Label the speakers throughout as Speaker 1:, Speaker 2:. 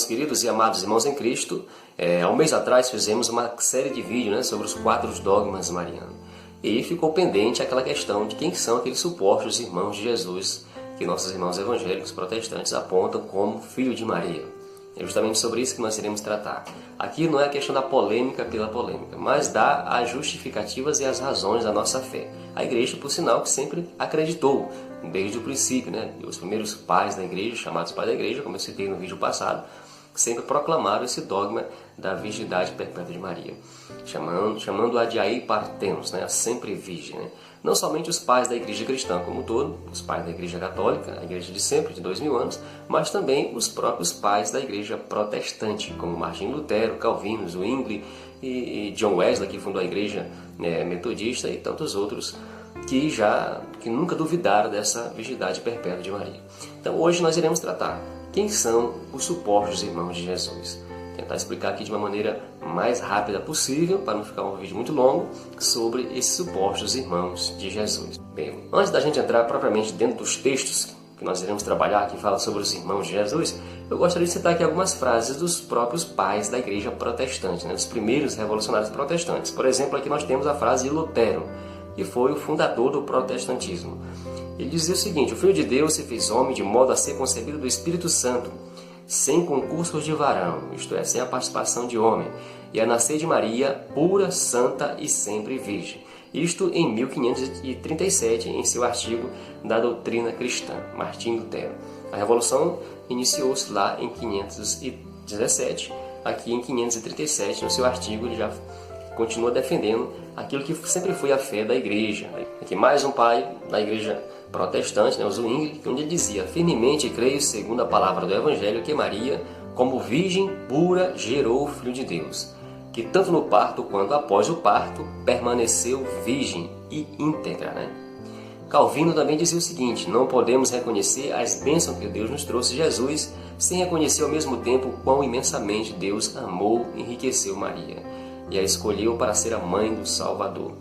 Speaker 1: Meus queridos e amados irmãos em Cristo, há um mês atrás fizemos uma série de vídeos, né, sobre os 4 dogmas marianos. E ficou pendente aquela questão de quem são aqueles supostos irmãos de Jesus que nossos irmãos evangélicos protestantes apontam como filho de Maria. É justamente sobre isso que nós iremos tratar. Aqui não é a questão da polêmica pela polêmica, mas dá as justificativas e as razões da nossa fé. A igreja, por sinal, que sempre acreditou, desde o princípio, né? Os primeiros pais da igreja, chamados pais da igreja, como eu citei no vídeo passado, sempre proclamaram esse dogma da virgindade perpétua de Maria, chamando-a de aí partenos, né? A sempre virgem. Né? Não somente os pais da igreja cristã como um todo, os pais da igreja católica, a igreja de sempre, de 2000 anos, mas também os próprios pais da igreja protestante, como Martinho Lutero, Calvino, Zwingli e John Wesley, que fundou a igreja metodista, e tantos outros que nunca duvidaram dessa virgindade perpétua de Maria. Então hoje nós iremos tratar quem são os supostos irmãos de Jesus. Tentar explicar aqui de uma maneira mais rápida possível, para não ficar um vídeo muito longo, sobre esses supostos irmãos de Jesus. Bem, antes da gente entrar propriamente dentro dos textos que nós iremos trabalhar, que fala sobre os irmãos de Jesus, eu gostaria de citar aqui algumas frases dos próprios pais da igreja protestante, né, dos primeiros revolucionários protestantes. Por exemplo, aqui nós temos a frase de Lutero, que foi o fundador do protestantismo. Ele dizia o seguinte: o Filho de Deus se fez homem de modo a ser concebido do Espírito Santo, sem concursos de varão, isto é, sem a participação de homem, e a nascer de Maria, pura, santa e sempre virgem. Isto em 1537, em seu artigo da doutrina cristã, Martinho Lutero. A Revolução iniciou-se lá em 517, aqui em 537, no seu artigo ele já continua defendendo aquilo que sempre foi a fé da igreja. Aqui mais um pai da igreja protestante, né, o Zwingli, onde ele dizia: firmemente creio, segundo a palavra do Evangelho, que Maria, como virgem pura, gerou o Filho de Deus, que tanto no parto quanto após o parto permaneceu virgem e íntegra. Né? Calvino também dizia o seguinte: não podemos reconhecer as bênçãos que Deus nos trouxe Jesus sem reconhecer ao mesmo tempo quão imensamente Deus amou e enriqueceu Maria e a escolheu para ser a mãe do Salvador.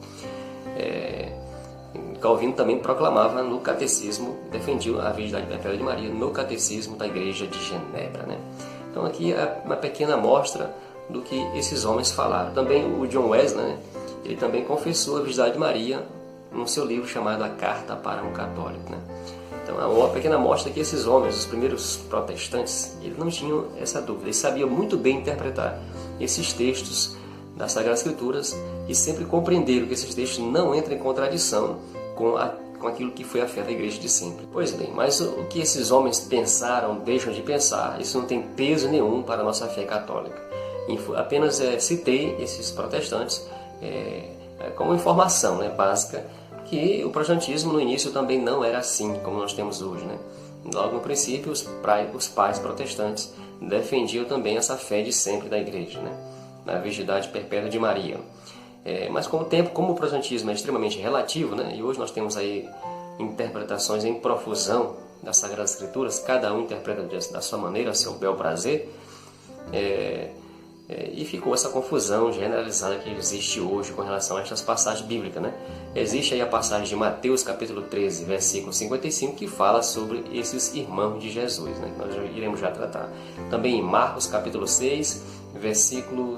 Speaker 1: Calvino também proclamava no catecismo, defendia a virgindade perpétua de Maria no catecismo da igreja de Genebra. Né? Então aqui é uma pequena amostra do que esses homens falaram. Também o John Wesley, né? Ele também confessou a virgindade de Maria no seu livro chamado A Carta para um Católico. Né? Então é uma pequena amostra que esses homens, os primeiros protestantes, eles não tinham essa dúvida, eles sabiam muito bem interpretar esses textos das Sagradas Escrituras e sempre compreenderam que esses textos não entram em contradição com aquilo que foi a fé da igreja de sempre. Pois bem, mas o que esses homens pensaram, deixam de pensar, isso não tem peso nenhum para a nossa fé católica. Apenas citei esses protestantes como informação, né, básica, que o protestantismo no início também não era assim como nós temos hoje. Né? Logo no princípio, os pais protestantes defendiam também essa fé de sempre da igreja, né? Na virgindade perpétua de Maria. Mas com o tempo, como o protestantismo é extremamente relativo, né? E hoje nós temos aí interpretações em profusão das Sagradas Escrituras, cada um interpreta da sua maneira, a seu bel prazer, e ficou essa confusão generalizada que existe hoje com relação a estas passagens bíblicas. Né? Existe aí a passagem de Mateus capítulo 13, versículo 55, que fala sobre esses irmãos de Jesus, né? Que nós iremos já tratar. Também em Marcos capítulo 6, versículo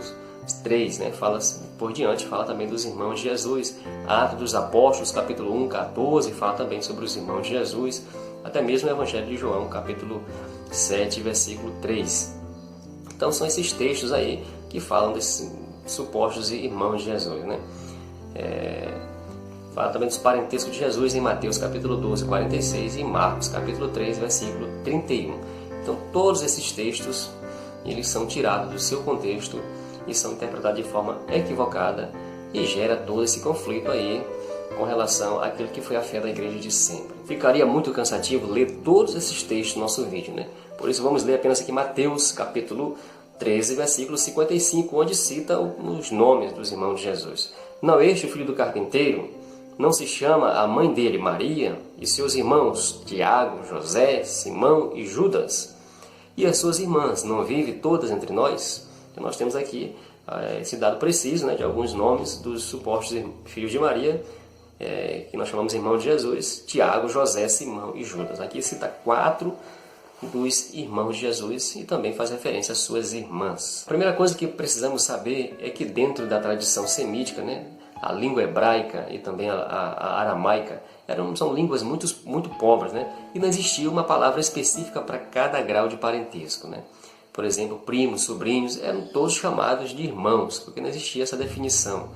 Speaker 1: 3, né? Fala por diante, fala também dos irmãos de Jesus. Atos dos Apóstolos, capítulo 1, 14, fala também sobre os irmãos de Jesus. Até mesmo o Evangelho de João, capítulo 7, versículo 3. Então são esses textos aí que falam desses supostos irmãos de Jesus. Né? Fala também dos parentescos de Jesus em Mateus, capítulo 12, 46 e em Marcos, capítulo 3, versículo 31. Então todos esses textos eles são tirados do seu contexto e são interpretados de forma equivocada e gera todo esse conflito aí com relação àquilo que foi a fé da igreja de sempre. Ficaria muito cansativo ler todos esses textos no nosso vídeo, né? Por isso vamos ler apenas aqui Mateus capítulo 13, versículo 55, onde cita os nomes dos irmãos de Jesus. Não este o filho do carpinteiro? Não se chama a mãe dele Maria e seus irmãos Tiago, José, Simão e Judas? E as suas irmãs não vivem todas entre nós? Então nós temos aqui esse dado preciso, né, de alguns nomes dos supostos filhos de Maria, que nós chamamos irmãos de Jesus: Tiago, José, Simão e Judas. Aqui cita 4 dos irmãos de Jesus e também faz referência às suas irmãs. A primeira coisa que precisamos saber é que dentro da tradição semítica, né, a língua hebraica e também a aramaica são línguas muito pobres, né, e não existia uma palavra específica para cada grau de parentesco, né. Por exemplo, primos, sobrinhos eram todos chamados de irmãos, porque não existia essa definição.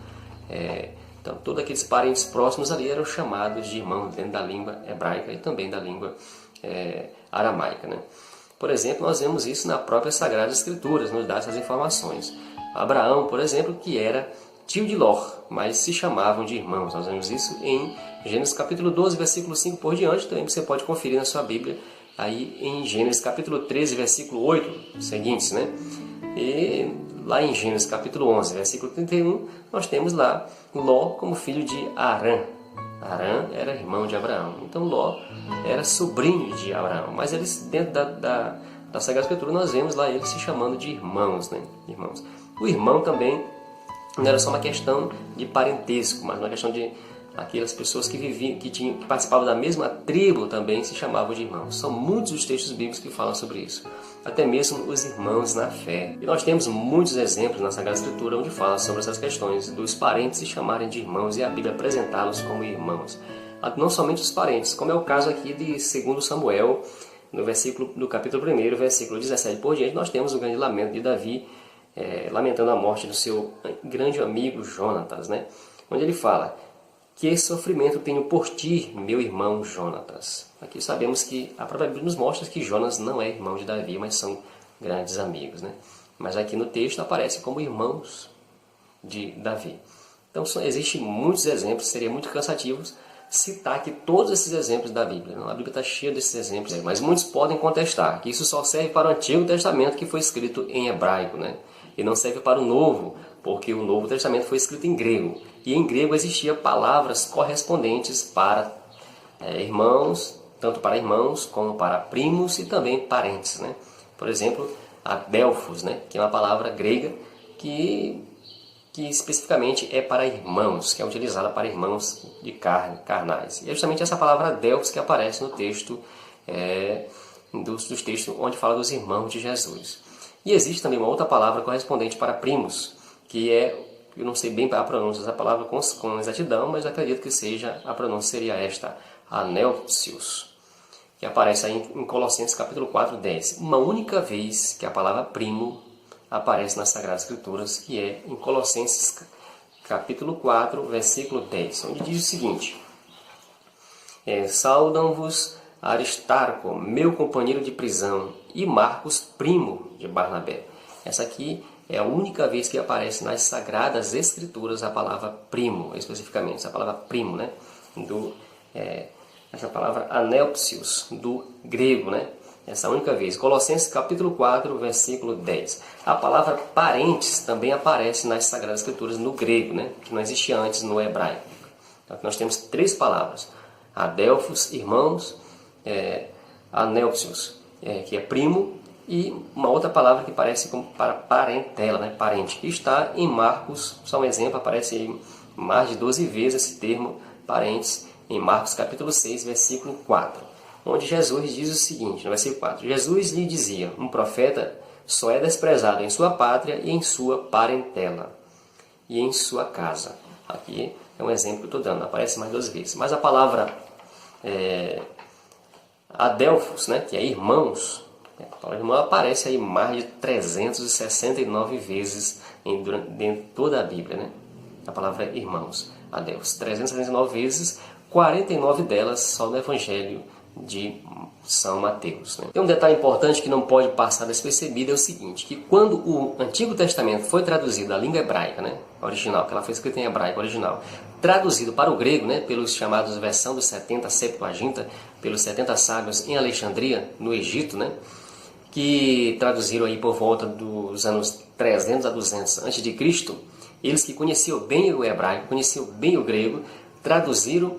Speaker 1: Então, todos aqueles parentes próximos ali eram chamados de irmãos dentro da língua hebraica e também da língua aramaica, né? Por exemplo, nós vemos isso na própria Sagrada Escrituras, nos dá essas informações. Abraão, por exemplo, que era tio de Ló, mas se chamavam de irmãos. Nós vemos isso em Gênesis capítulo 12, versículo 5 por diante, também você pode conferir na sua Bíblia, aí em Gênesis capítulo 13, versículo 8, seguintes, né? E lá em Gênesis capítulo 11, versículo 31, nós temos lá Ló como filho de Arã. Arã era irmão de Abraão, então Ló era sobrinho de Abraão, mas eles dentro da Sagrada Escritura nós vemos lá eles se chamando de irmãos, né? Irmãos. O irmão também não era só uma questão de parentesco, mas uma questão de aquelas pessoas que viviam, que participavam da mesma tribo também se chamavam de irmãos. São muitos os textos bíblicos que falam sobre isso, até mesmo os irmãos na fé. E nós temos muitos exemplos na Sagrada Escritura onde fala sobre essas questões dos parentes se chamarem de irmãos e a Bíblia apresentá-los como irmãos. Não somente os parentes, como é o caso aqui de 2 Samuel, no capítulo 1, versículo 17 por diante, nós temos o grande lamento de Davi, lamentando a morte do seu grande amigo Jonatas, né? Onde ele fala: que sofrimento tenho por ti, meu irmão Jonatas. Aqui sabemos que a própria Bíblia nos mostra que Jonas não é irmão de Davi, mas são grandes amigos, né? Mas aqui no texto aparece como irmãos de Davi. Então existem muitos exemplos, seria muito cansativo citar aqui todos esses exemplos da Bíblia. A Bíblia está cheia desses exemplos, mas muitos podem contestar que isso só serve para o Antigo Testamento, que foi escrito em hebraico, né? E não serve para o Novo, porque o Novo Testamento foi escrito em grego. E em grego existiam palavras correspondentes para irmãos, tanto para irmãos como para primos e também parentes, né? Por exemplo, adelphos, né? Que é uma palavra grega que especificamente é para irmãos, que é utilizada para irmãos de carne, carnais. E é justamente essa palavra adelphos que aparece no texto, dos textos onde fala dos irmãos de Jesus. E existe também uma outra palavra correspondente para primos, que eu não sei bem a pronúncia dessa palavra com exatidão, mas acredito que a pronúncia seria esta, anelpsius, que aparece aí em Colossenses capítulo 4, 10. Uma única vez que a palavra primo aparece nas Sagradas Escrituras, que é em Colossenses capítulo 4, versículo 10, onde diz o seguinte: saudam-vos Aristarco, meu companheiro de prisão, e Marcos, primo de Barnabé. Essa aqui é a única vez que aparece nas Sagradas Escrituras a palavra primo, especificamente, essa palavra primo, né? Essa palavra anelpsius, do grego, né? Essa única vez. Colossenses capítulo 4, versículo 10. A palavra parentes também aparece nas Sagradas Escrituras no grego, né? Que não existia antes no hebraico. Então, nós temos 3 palavras: adelphos, irmãos, anelpsius, que é primo, e uma outra palavra que aparece como para parentela, né? Parente, que está em Marcos, só um exemplo, aparece aí mais de 12 vezes esse termo parentes, em Marcos capítulo 6, versículo 4, onde Jesus diz o seguinte, no versículo 4, Jesus lhe dizia: um profeta só é desprezado em sua pátria e em sua parentela e em sua casa. Aqui é um exemplo que eu estou dando, aparece mais 12 vezes. Mas a palavra adelphos, né, que é irmãos, a palavra irmão aparece aí mais de 369 vezes dentro de toda a Bíblia, né? A palavra irmãos, adelphos, 369 vezes, 49 delas só no Evangelho de São Mateus, né? Tem um detalhe importante que não pode passar despercebido, é o seguinte, que quando o Antigo Testamento foi traduzido da língua hebraica, né, original, que ela foi escrita em hebraico original, traduzido para o grego, né, pelos chamados versão dos 70 Septuaginta, pelos 70 sábios em Alexandria, no Egito, né, que traduziram aí por volta dos anos 300 a 200 a.C., eles que conheciam bem o hebraico, conheciam bem o grego, traduziram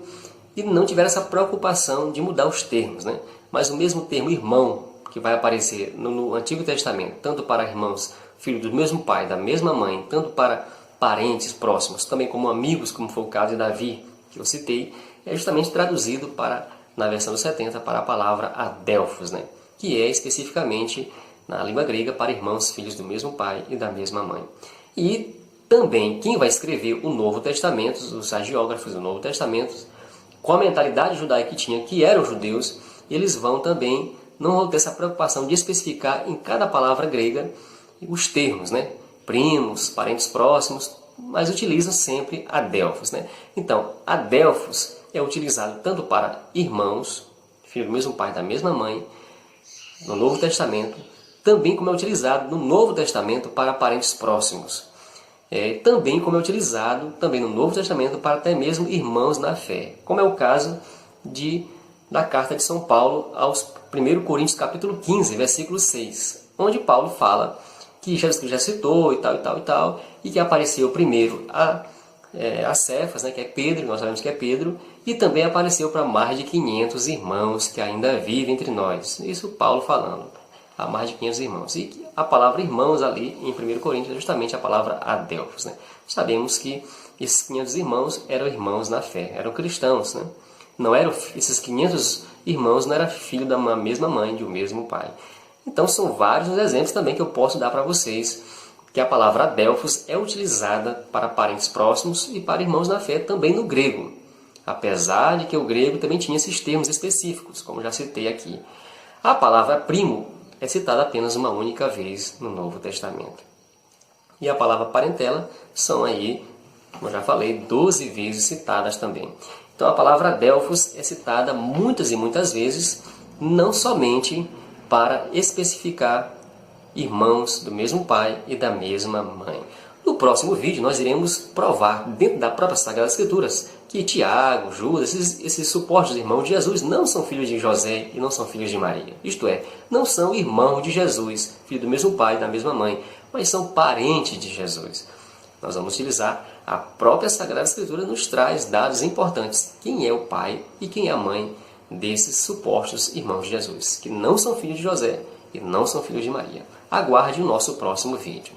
Speaker 1: e não tiveram essa preocupação de mudar os termos, né? Mas o mesmo termo irmão, que vai aparecer no Antigo Testamento, tanto para irmãos, filhos do mesmo pai, da mesma mãe, tanto para parentes próximos, também como amigos, como foi o caso de Davi, que eu citei, é justamente traduzido na versão dos 70 para a palavra adelphos, né? que é especificamente na língua grega para irmãos, filhos do mesmo pai e da mesma mãe. E também quem vai escrever o Novo Testamento, os hagiógrafos do Novo Testamento, com a mentalidade judaica que tinha, que eram judeus, eles vão também, não vão ter essa preocupação de especificar em cada palavra grega os termos, né? Primos, parentes próximos, mas utilizam sempre adelphos, né? Então, adelphos é utilizado tanto para irmãos, filho do mesmo pai, da mesma mãe, no Novo Testamento, também como é utilizado no Novo Testamento para parentes próximos. Também como é utilizado também no Novo Testamento para até mesmo irmãos na fé, como é o caso da carta de São Paulo aos 1 Coríntios capítulo 15, versículo 6, onde Paulo fala que Jesus Cristo já citou e tal, e que apareceu primeiro a Cefas, né, que é Pedro, nós sabemos que é Pedro, e também apareceu para mais de 500 irmãos que ainda vivem entre nós. Isso Paulo falando, há mais de 500 irmãos. E a palavra irmãos ali em 1 Coríntios é justamente a palavra adelphos, né? Sabemos que esses 500 irmãos eram irmãos na fé, eram cristãos, né? Não eram, esses 500 irmãos não eram filhos da mesma mãe, de um mesmo pai. Então são vários os exemplos também que eu posso dar para vocês, que a palavra adelphos é utilizada para parentes próximos e para irmãos na fé também no grego. Apesar de que o grego também tinha esses termos específicos, como já citei aqui. A palavra primo é citada apenas uma única vez no Novo Testamento. E a palavra parentela são aí, como eu já falei, 12 vezes citadas também. Então a palavra adelphos é citada muitas e muitas vezes, não somente para especificar irmãos do mesmo pai e da mesma mãe. No próximo vídeo nós iremos provar, dentro da própria Sagrada Escrituras, que Tiago, Judas, esses supostos irmãos de Jesus não são filhos de José e não são filhos de Maria. Isto é, não são irmãos de Jesus, filho do mesmo pai e da mesma mãe, mas são parentes de Jesus. Nós vamos utilizar a própria Sagrada Escritura, nos traz dados importantes. Quem é o pai e quem é a mãe desses supostos irmãos de Jesus, que não são filhos de José e não são filhos de Maria. Aguarde o nosso próximo vídeo.